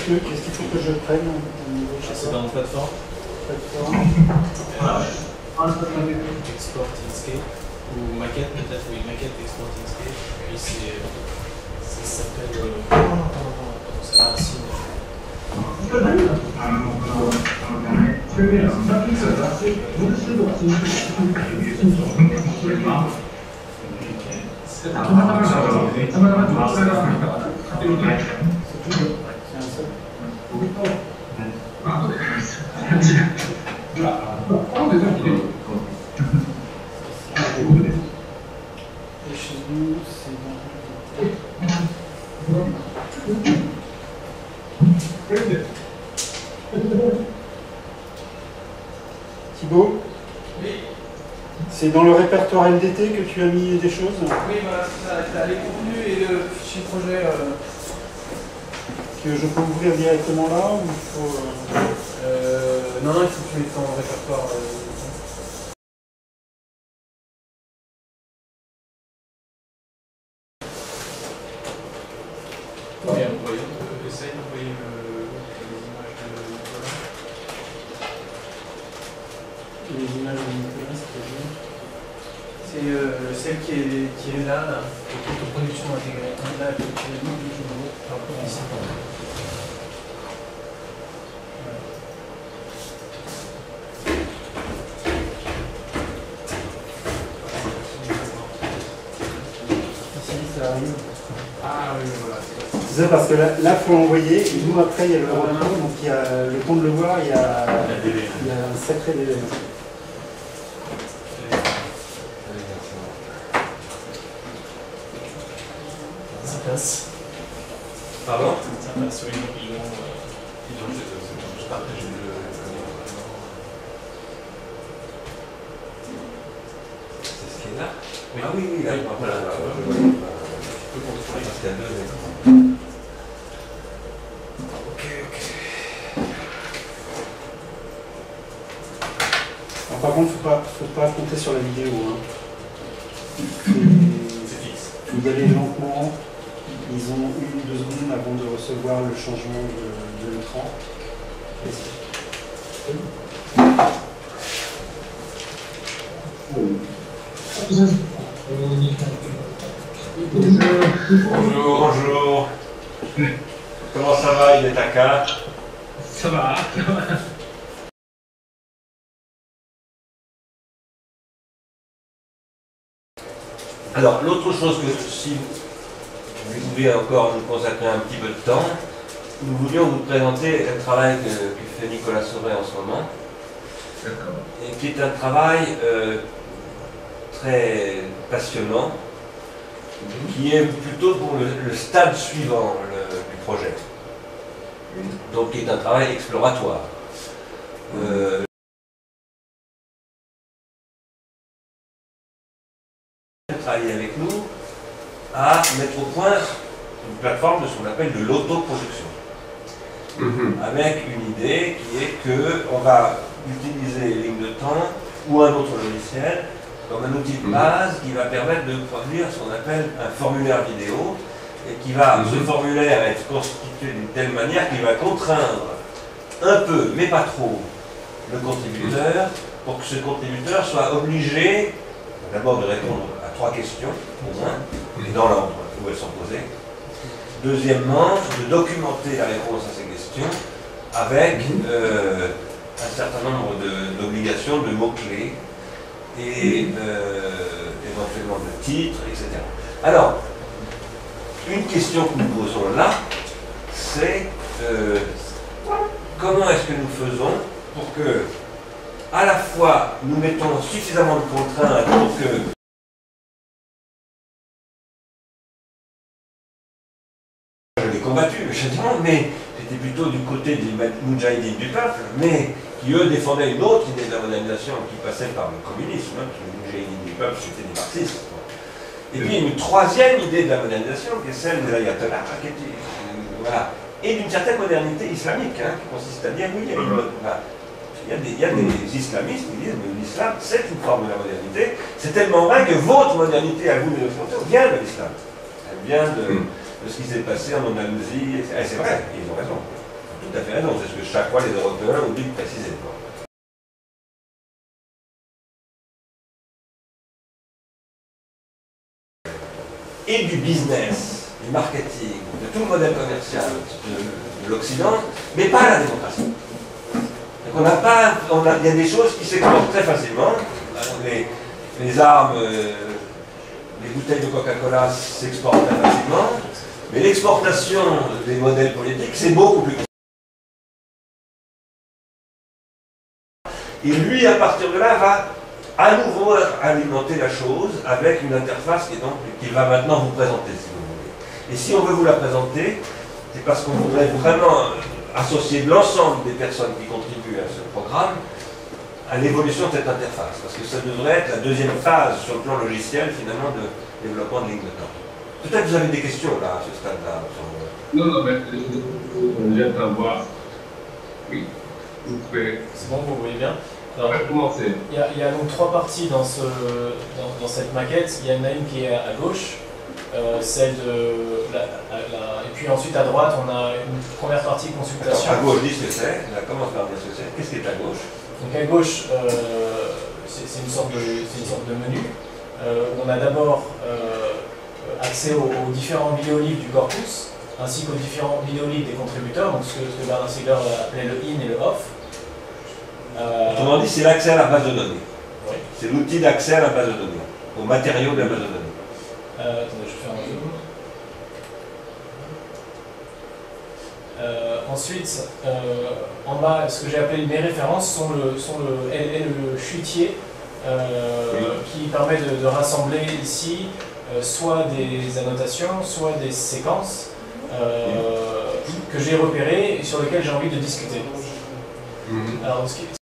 qu'est-ce qu'il faut que je prenne au niveau de C'est dans la plateforme. Export Inkscape. Ou maquette, peut-être, oui, maquette Export Inkscape. Puis ça s'appelle. C'est un signe. Et chez nous, c'est Thibaut? Oui. C'est dans le répertoire LDT que tu as mis des choses? Oui, voilà, c'est ça. Les contenus et le fichier projet. Que je peux ouvrir directement là ou il faut... Non, il faut que tu mettes ton répertoire. Oui, essaye d'envoyer les images de Nicolas. Les images de Nicolas, C'est celle qui est là, qui est en production intégrée. Là, tu l'as mis du jour par rapport ici. Ça arrive. Ah oui, voilà. C'est ça parce que là, il faut envoyer, et nous après il y a le retour, donc il y a le temps de le voir, il y a un sacré délai. Ça passe. Pardon? Ça passe, oui, je partage le. C'est ce qui est là? Oui. Ah oui, là, Oui, voilà. tu peux contrôler. Parce qu'il y a deux écrans. Ok. Alors, par contre, faut pas compter sur la vidéo. Hein. C'est fixe. Il faut y aller lentement. Ils ont 1 ou 2 secondes avant de recevoir le changement de l'écran. Bonjour. Comment ça va, Hidetaka? Ça va. Alors, l'autre chose que si vous voulez encore nous consacrer un petit peu de temps, nous voulions vous présenter un travail que fait Nicolas Sauret en ce moment, et qui est un travail très passionnant, qui est plutôt pour le stade suivant du projet, donc qui est un travail exploratoire. Travailler avec nous à mettre au point une plateforme de ce qu'on appelle de l'autoproduction. Avec une idée qui est qu'on va utiliser Ligne de temps ou un autre logiciel comme un outil de base qui va permettre de produire ce qu'on appelle un formulaire vidéo et qui va, ce formulaire, être constitué d'une telle manière qu'il va contraindre un peu, mais pas trop, le contributeur pour que ce contributeur soit obligé d'abord de répondre à 3 questions, au moins, et dans l'ordre où elles sont posées. Deuxièmement, de documenter la réponse à ces questions avec un certain nombre d'obligations, de mots-clés, et éventuellement de titres, etc. Alors, une question que nous posons là, c'est comment est-ce que nous faisons pour que, à la fois, nous mettons suffisamment de contraintes pour que je l'ai combattu, le châtiment, mais j'étais plutôt du côté des Moudjahidines du peuple, mais qui eux défendaient une autre idée de la modernisation qui passait par le communisme, hein, les Moudjahidines du peuple c'était des marxistes. Et puis une troisième idée de la modernisation qui est celle des ayatollahs, voilà, et d'une certaine modernité islamique, hein, qui consiste à dire oui, il y a des islamistes qui disent que l'islam c'est une forme de la modernité, c'est tellement vrai que votre modernité à vous les occidentaux vient de l'islam, elle vient de ce qui s'est passé en Andalousie, et c'est vrai, ils ont raison. tout à fait raison, c'est ce que chaque fois les Européens oublient de préciser. Et du business, du marketing, de tout le modèle commercial de l'Occident, mais pas la démocratie. Donc il y a des choses qui s'exportent très facilement. Les armes, les bouteilles de Coca-Cola s'exportent très facilement, mais l'exportation des modèles politiques, c'est beaucoup plus compliqué. Et lui, à partir de là, va à nouveau alimenter la chose avec une interface qui va maintenant vous présenter, si vous voulez. Et si on veut vous la présenter, c'est parce qu'on voudrait vraiment associer l'ensemble des personnes qui contribuent à ce programme à l'évolution de cette interface. Parce que ça devrait être la deuxième phase sur le plan logiciel, finalement, de développement de ligne de temps. Peut-être que vous avez des questions, là, à ce stade-là. Non, mais j'attends voir. Oui, vous pouvez. C'est bon, vous voyez bien. Alors, commencer. Il y a donc 3 parties dans cette maquette. Il y en a une qui est à gauche, celle de et puis ensuite à droite, on a une première partie consultation. Alors, à gauche, dis ce que c'est. Commence par dire ce que c'est. Qu'est-ce qui est à gauche? Donc à gauche, c'est une sorte de menu. On a d'abord accès aux différents vidéolivres du corpus, ainsi qu'aux différents vidéolivres des contributeurs, donc ce que Bernard Stiegler appelait le in et le off. Autrement dit, c'est l'accès à la base de données. Oui. C'est l'outil d'accès à la base de données, aux matériaux de la base de données. Attendez, je fais un zoom. Ensuite, en bas, ce que j'ai appelé mes références est le chutier qui permet de rassembler ici soit des annotations, soit des séquences que j'ai repérées et sur lesquelles j'ai envie de discuter. Alors,